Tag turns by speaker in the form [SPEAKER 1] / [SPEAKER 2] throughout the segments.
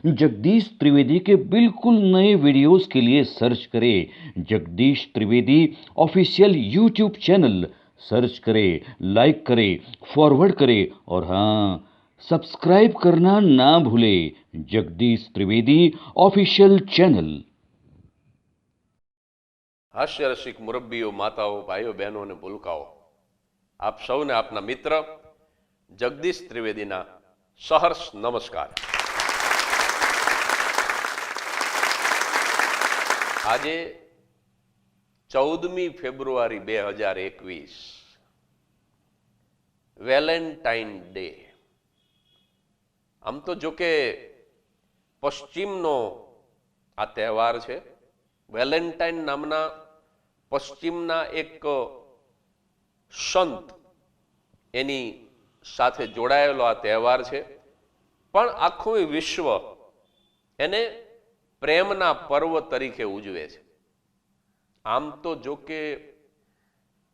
[SPEAKER 1] जगदीश त्रिवेदी के बिल्कुल नए वीडियोस के लिए सर्च करें Jagdish Trivedi official YouTube channel. Search करें, लाइक करें, फॉरवर्ड करें और हाँ, सब्सक्राइब करना ना भूलें। Jagdish Trivedi official channel.
[SPEAKER 2] હાસ્ય રસિક મુરબ્બીઓ, માતાઓ, ભાઈઓ, બહેનો અને ભૂલકાઓ, આપ સૌને આપના મિત્ર જગદીશ ત્રિવેદીના સહર્ષ નમસ્કાર। આજે 14મી ફેબ્રુઆરી 2021 વેલેન્ટાઇન ડે। આમ તો જો કે પશ્ચિમનો આ તહેવાર છે। વેલેન્ટાઇન નામના પશ્ચિમના એક સંત એની સાથે જોડાયેલો આ તહેવાર છે, પણ આખું વિશ્વ એને પ્રેમના પર્વ તરીકે ઉજવે છે। આમ તો જો કે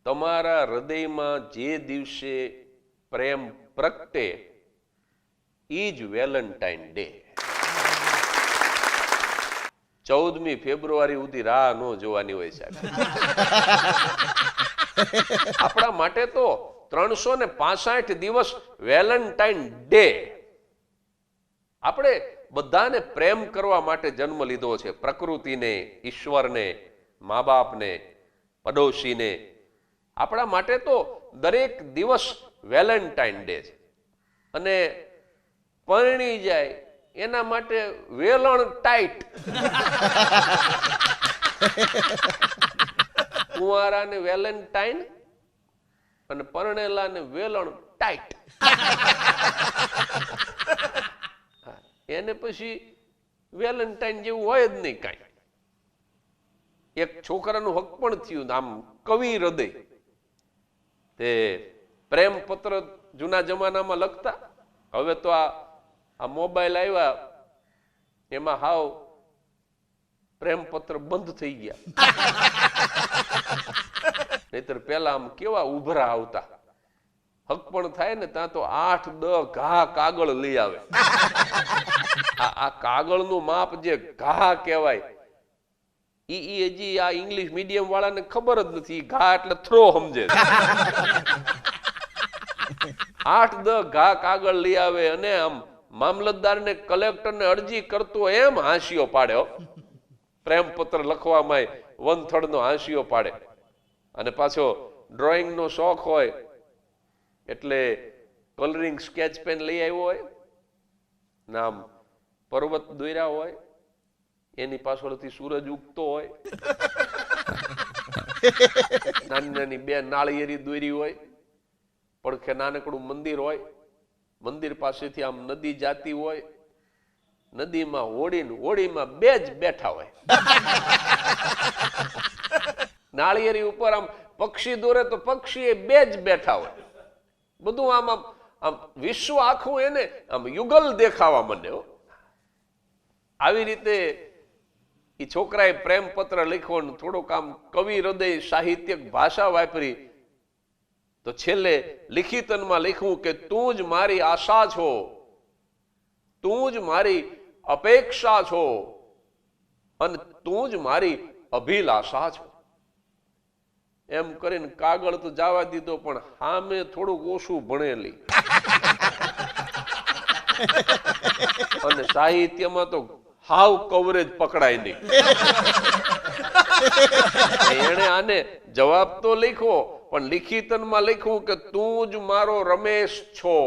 [SPEAKER 2] તમારા હૃદયમાં જે દિવસે પ્રેમ પ્રગટે એ જ વેલેન્ટાઇન ડે। 14મી ફેબ્રુઆરી સુધી રાહ ન જોવાની હોય સાહેબ। આપણા માટે તો 365 દિવસ વેલેન્ટાઇન ડે। આપણે બધાને પ્રેમ કરવા માટે જન્મ લીધો છે, પ્રકૃતિને, ઈશ્વરને, મા બાપને, પડોશીને। આપણા માટે તો દરેક દિવસ વેલેન્ટાઇન ડે છે। અને પરણી જાય એના માટે વેલણ ટાઈટ। કુંવારાને વેલેન્ટાઇન અને પરણેલાને વેલણ ટાઈટ। એને પછી વેલેન્ટાઇન જેવું હોય જ નહીં કાંઈ। એક છોકરાનું હક પણ થયું, આમ કવિ હૃદય તે પ્રેમ પત્ર જૂના જમાનામાં લખતા। હવે તો આ મોબાઈલ આવ્યા એમાં હાવ પ્રેમ પત્ર બંધ થઈ ગયા। નહીતર પેલા આમ કેવા ઉભરા આવતા, હક પણ થાય ને ત્યાં તો 8-10 ઘા કાગળ લઈ આવે। આ કાગળનું માપ જે ઘા કહેવાય ઈ હજી આ ઇંગ્લિશ મીડિયમ વાળાને ખબર જ નથી। ઘા એટલે થ્રો સમજે। 8-10 ઘા કાગળ લઈ આવે અને આમ મામલતદારને, કલેક્ટરને અરજી કરતો એમ હાંસિયો પાડ્યો। પ્રેમ પત્ર લખવામાં વનથળનો હાંસિયો પાડે। અને પાછો ડ્રોઈંગનો શોખ હોય એટલે કલરિંગ સ્કેચ પેન લઈ આવ્યો હોય, નામ પર્વત દોર્યા હોય, એની પાછળથી સૂરજ ઉગતો હોય, નાની નાની 2 નાળિયેરી દોરી હોય, પડખે નાનકડું મંદિર હોય, મંદિર પાસેથી આમ નદી જાતી હોય, નદીમાં હોડીમાં 2 જ બેઠા હોય। નાળિયેરી ઉપર આમ પક્ષી દોરે તો પક્ષી 2 જ બેઠા હોય। બધું આમ વિશ્વ આખું એને આમ યુગલ દેખાવા માંડે। આવી રીતે એ છોકરાએ પ્રેમ પત્ર લખ્યો, થોડુંક આમ કવિ હૃદય સાહિત્યક ભાષા વાપરી તો છેલ્લે લિખિતનમાં લખ્યું કે તું જ મારી આશા છો, તું જ મારી અપેક્ષા છો અને તું જ મારી અભિલાષા છો। એમ કરીને કાગળ તો જવા દીધો, પણ સામે થોડુંક ઓછું ભણેલી અને સાહિત્યમાં તો હાવ કવરેજ પકડાય નહીં। એને આને જવાબ તો લખ્યો, પણ લિખિતનમાં લખ્યું કે તું જ મારો રમેશ છો,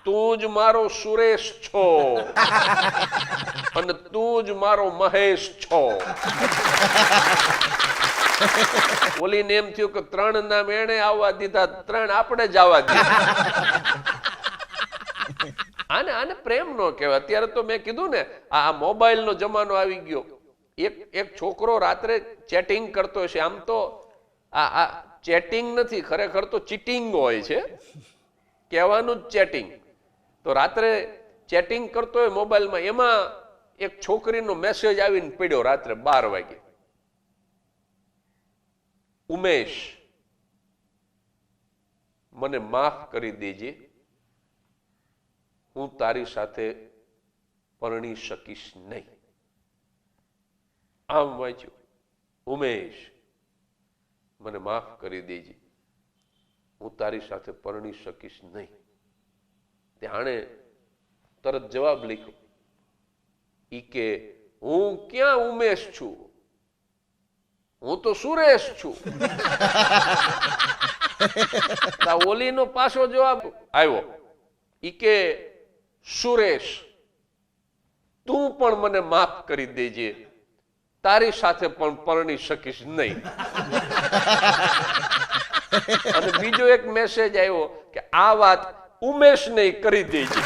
[SPEAKER 2] તું જ મારો સુરેશ છો અને તું જ મારો મહેશ છો। ઓલીને એમ થયું કે 3 નામ એને આવવા દીધા, 3 આપણે જ આવવા દીધા। આને પ્રેમ નો કહેવાય। અત્યારે તો મેં કીધું ને, આ મોબાઈલ નો જમાનો આવી ગયો। એક છોકરો રાત્રે ચેટિંગ કરતો હશે, આમ તો આ ચેટિંગ નથી, ખરેખર તો ચીટિંગ હોય છે, કહેવાનું જ ચેટિંગ। તો રાત્રે ચેટિંગ કરતો હોય મોબાઈલમાં, એમાં એક છોકરીનો મેસેજ આવીને પડ્યો રાત્રે 12 વાગે, ઉમેશ મને માફ કરી દેજે, હું તારી સાથે પરણી શકીશ નહીં. આમ વાંચ્યું, ઉમેશ મને માફ કરી દેજે, હું તારી સાથે પરણી શકીશ નહીં. ત્યાણે તરત જવાબ લખ્યો, ઈ કે હું ક્યાં ઉમેશ છું, હું તો સુરેશ છું. ઓલીનો પાછો જવાબ આવ્યો, ઈ કે સુરેશ તું પણ મને માફ કરી દેજે, તારી સાથે પણ પરણી શકીશ નહીં. અને બીજો એક મેસેજ આવ્યો કે આ વાત ઉમેશ ને કરી દેજે.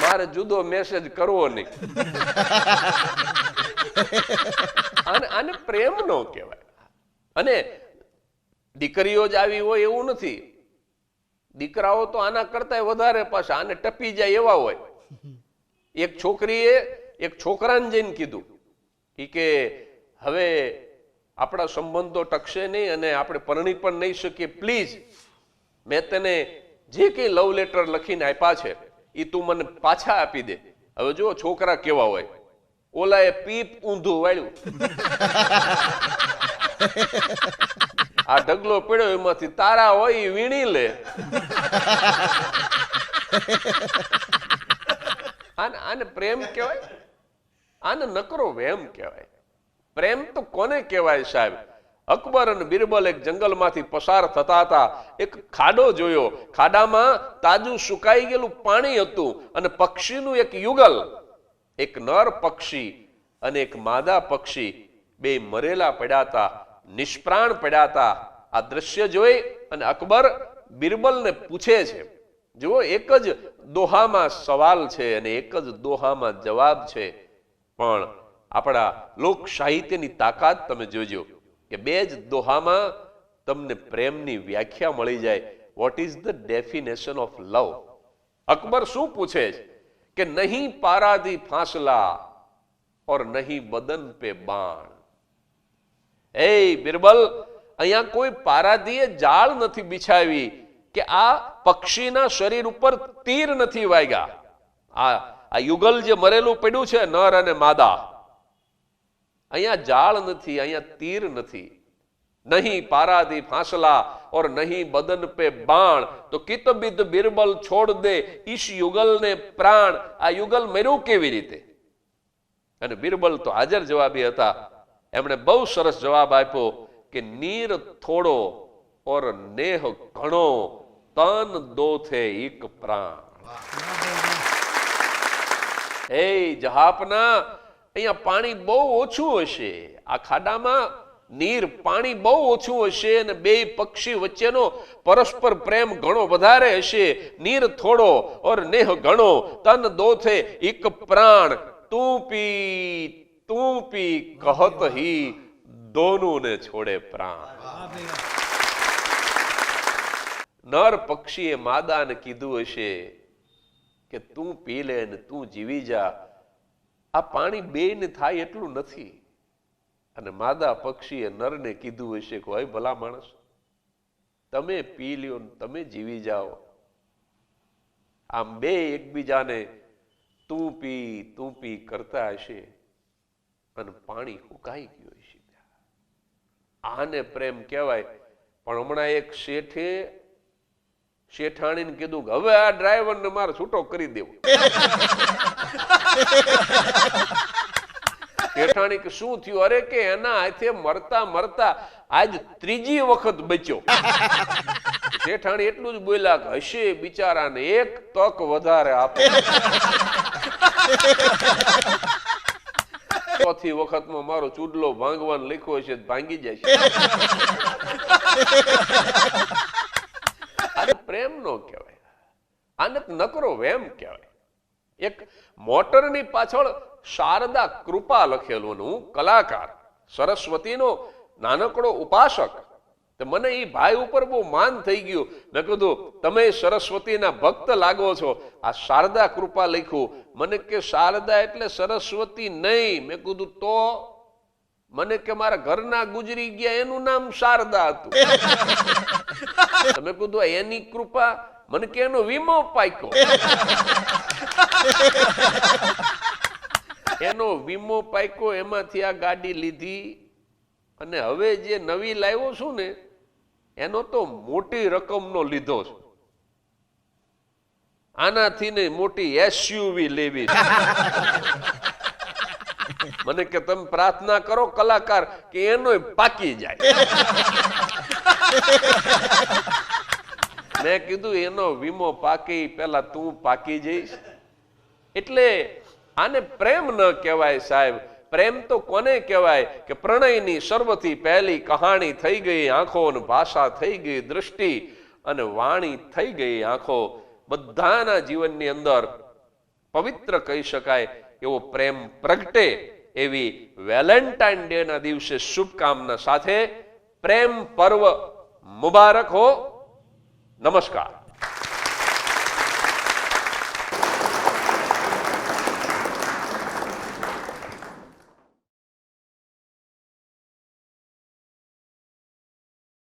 [SPEAKER 2] મારે જુદો મેસેજ કરવો નહીં. આને પ્રેમ નો કહેવાય. અને દીકરીઓ જ આવી હોય એવું નથી, દીકરાઓ તો આના કરતા વધારે પાછા આને ટપી જાય એવા હોય. એક છોકરીએ એક છોકરાને જઈને કીધું કે હવે આપણા સંબંધો ટકશે નહીં અને આપણે પરણી પણ નહીં શકીએ, પ્લીઝ મેં તને જે કઈ લવ લેટર લખીને આપ્યા છે એ તું મને પાછા આપી દે. હવે જો છોકરા કેવા હોય, ઓલાએ પીપ ઊંધું વાળ્યું, આ ઢગલો પડ્યો એમાંથી તારા હોય એ વીણી લે. આને પ્રેમ કહેવાય? આને નકરો વેમ કહેવાય. પ્રેમ તો કોને કહેવાય સાહેબ? અકબર અને બિરબલ એક જંગલમાંથી પસાર થતા હતા. એક ખાડો જોયો, ખાડામાં તાજું સુકાઈ ગયેલું પાણી હતું અને પક્ષીનું એક યુગલ, એક નર પક્ષી અને એક માદા પક્ષી બે મરેલા પડ્યા હતા, નિષ્પ્રાણ પડ્યા હતા. આ દ્રશ્ય જોઈ અને અકબર બિરબલને પૂછે છે, જુઓ એક જ દોહામાં સવાલ છે અને એક જ દોહામાં જવાબ છે, પણ આપણા લોક સાહિત્યની તાકાત તમે જોજો કે બે જ દોહામાં તમને પ્રેમની વ્યાખ્યા મળી જાય. What is the definition of લવ? અકબર શું પૂછે છે કે નહીં પારાધી ફાંસલા और नहीं बदन पे बाण. એ બિરબલ, અહીંયા કોઈ પારાધીએ જાળ નથી બિછાવી કે આ પક્ષીના શરીર ઉપર તીર નથી વાગ્યા. આ યુગલ જે મરેલું પડ્યું છે નર અને માદા, અહીંયા જાળ નથી, અહીંયા તીર નથી. નહીં પારાધી ફાંસલા और नहीं बदन पे बाण, तो कितबिद बिरबल छोड़ दे इस युगल ने प्राण. આ યુગલ મર્યું કેવી રીતે? અને બિરબલ તો હાજર જવાબી હતા. એમણે બહુ સરસ જવાબ આપ્યો કે નીર થોડો और नेह ઘણો, તન દો થે એક પ્રાણ. એ જહાપના, અહીંયા પાણી બહુ ઓછું હશે, આ ખાડામાં નીર પાણી બહુ ઓછું હશે અને બે પક્ષી વચ્ચેનો પરસ્પર પ્રેમ ઘણો વધારે હશે. નીર થોડો और नेह ઘણો, તન દો થે એક પ્રાણ. તું પી કહત ही दोनों ने छोड़े प्राण. નર પક્ષીએ માદાને કીધું હશે કે તું પી લે ને તું જીવી જા, આ પાણી બેયને થાય એટલું નથી. અને માદા પક્ષીએ નરને કીધું હશે કે હોય ભલા માણસ, તમે પી લ્યો ને તમે જીવી જાઓ. આમ બે એકબીજાને તું પી કરતા હશે અને પાણી હુકાઈ ગયું હશે. આને પ્રેમ કહેવાય. પણ હમણાં એક શેઠાણીને કીધું કે હવે આ ડ્રાઈવરને મારે છૂટો કરી દેવો. શેઠાણી કે શું થયું? અરે કે એના હાથે મરતા મરતા આજ ત્રીજી વખત બચ્યો. શેઠાણી એટલું જ બોલ્યા કે હશે બિચારાને એક તક વધારે આપો. ચોથી વખતમાં મારો ચૂડલો ભાંગવાનો લખ્યો હશે, ભાંગી જાય. આને પ્રેમ નો કહેવાય, આને નકરો વેમ કહેવાય. એક મોટરની પાછળ શારદા કૃપા લખેલું, હું કલાકાર, સરસ્વતીનો નાનકડો ઉપાસક. મને એ ભાઈ ઉપર બહુ માન થઈ ગયું. મેં કીધું તમે સરસ્વતીના ભક્ત લાગો છો, આ શારદા કૃપા લખ્યું. મને કે શારદા એટલે સરસ્વતી નહીં. મેં કીધું તો? મને કે મારા ઘરના ગુજરી ગયા એનું નામ શારદા હતું. તમે કીધું એની કૃપા? મને કે એનો વીમો પાક્યો. એનો વીમો પાક્યો, એમાંથી આ ગાડી લીધી અને હવે જે નવી લાવ્યો છું ને એનો તો મોટી રકમનો લીધો છે. આનાથી ને મોટી એસયુવી લેવી છે. મને કે તમે પ્રાર્થના કરો કલાકાર કે એનો પાકી જાય. મેં કીધું એનો વીમો પાકી, પેલા તું પાકી જઈશ. એટલે આને પ્રેમ ન કહેવાય સાહેબ. પ્રેમ તો કોને કહેવાય કે પ્રણયની સર્વથી પહેલી કહાણી થઈ ગઈ આંખો, અને ભાષા થઈ ગઈ દૃષ્ટિ, અને વાણી થઈ ગઈ આંખો. બધાના જીવનની અંદર પવિત્ર કહી શકાય એવો પ્રેમ પ્રગટે એવી વેલેન્ટાઇન ડે ના દિવસે શુભકામના સાથે પ્રેમ પર્વ મુબારક હો. નમસ્કાર.